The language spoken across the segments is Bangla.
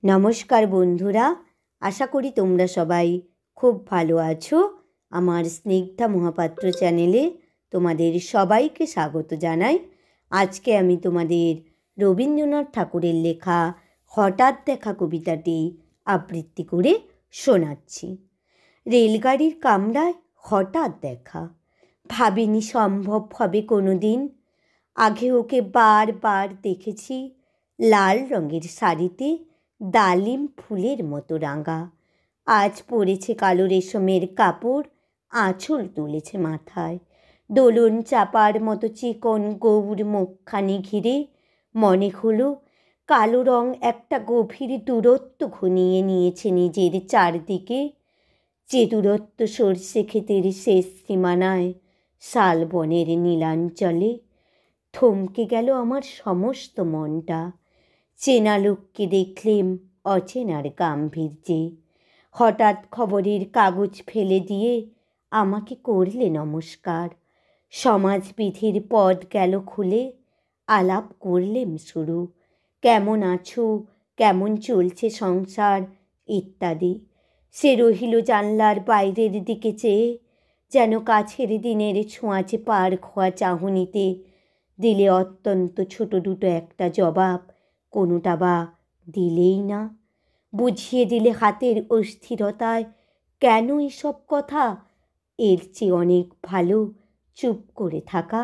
নমস্কার বন্ধুরা, আশা করি তোমরা সবাই খুব ভালো আছো। আমার স্নিগ্ধা মহাপাত্র চ্যানেলে তোমাদের সবাইকে স্বাগত জানাই। আজকে আমি তোমাদের রবীন্দ্রনাথ ঠাকুরের লেখা হঠাৎ দেখা কবিতাটি আবৃত্তি করে শোনাচ্ছি। রেলগাড়ির কামরায় হঠাৎ দেখা, ভাবিনি সম্ভব হবে কোনো দিন। আগে ওকে বারবার দেখেছি লাল রঙের শাড়িতে, ডালিম ফুলের মতো রাঙা। আজ পরেছে কালো রেশমের কাপড়, আঁচল তুলেছে মাথায়। দোলন চাপার মতো চিকন গৌর মুখখানি ঘিরে মনে হলো কালো রং একটা গভীর দূরত্ব ঘনিয়ে নিয়েছে নিজের চারদিকে। যে দূরত্ব সর্ষে ক্ষেতের শেষ সীমানায়, শালবনের নীলাঞ্চলে। থমকে গেল আমার সমস্ত মনটা। চেনা লোককে দেখলেম অচেনার গাম্ভীর্যে। হঠাৎ খবরের কাগজ ফেলে দিয়ে আমাকে করলে নমস্কার। সমাজবিধির পদ গেল খুলে, আলাপ করলেম শুরু। কেমন আছো, কেমন চলছে সংসার ইত্যাদি। সে রহিল জানলার বাইরের দিকে চেয়ে, যেন কাছের দিনের ছোঁয়াচে পার খোয়া চাহনিতে দিলে অত্যন্ত ছোট দুটো একটা জবাব, কোনোটা বা দিলেই না। বুঝিয়ে দিলে হাতের অস্থিরতায় কেন এসব কথা। এর চেয়ে অনেক ভালো চুপ করে থাকা।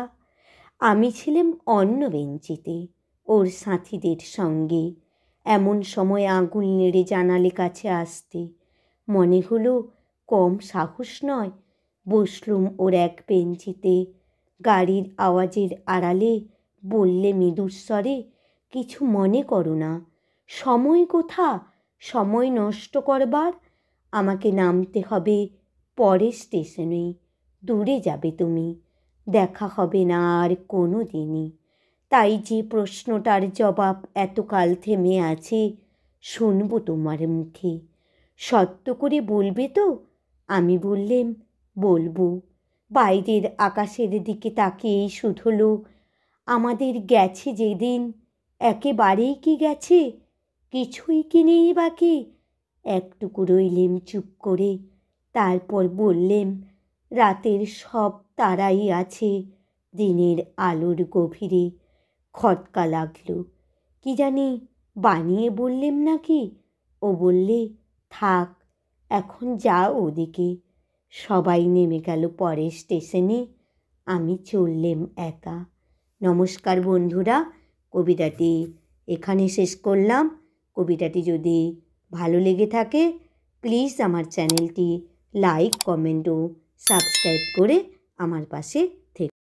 আমি ছিলাম অন্য বেঞ্চিতে ওর সাথীদের সঙ্গে। এমন সময় আঙুল নেড়ে জানালে কাছে আসতে। মনে হলো কম সাহস নয়। বসলুম ওর এক বেঞ্চিতে। গাড়ির আওয়াজের আড়ালে বললে মৃদুস্বরে, কিছু মনে করো না। সময় কোথা সময় নষ্ট করবার? আমাকে নামতে হবে পরের স্টেশনে। দূরে যাবে তুমি, দেখা হবে না আর কোনো দিনই। তাই যে প্রশ্নটার জবাব এতকাল থেমে আছে, শুনবো তোমার মুখে। সত্য করে বলবে তো? আমি বললেম, বলবো। বাইরের আকাশের দিকে তাকিয়েই শুধলো, আমাদের গেছে যেদিন, একেবারেই কি গেছে? কিছুই কি নেই বাকি? একটুকু রইলেম চুপ করে। তারপর বললেম, রাতের সব তারাই আছে দিনের আলোর গভীরে। খটকা লাগলো। কি জানি বানিয়ে বললেম নাকি? ও বললে, থাক এখন যাও ওদিকে। সবাই নেমে গেল পরের স্টেশনে, আমি চললেম একা। নমস্কার বন্ধুরা, কবিতাটি এখানে শেষ করলাম। কবিতাটি যদি ভালো লেগে থাকে প্লিজ আমার চ্যানেলটি লাইক, কমেন্ট ও সাবস্ক্রাইব করে আমার পাশে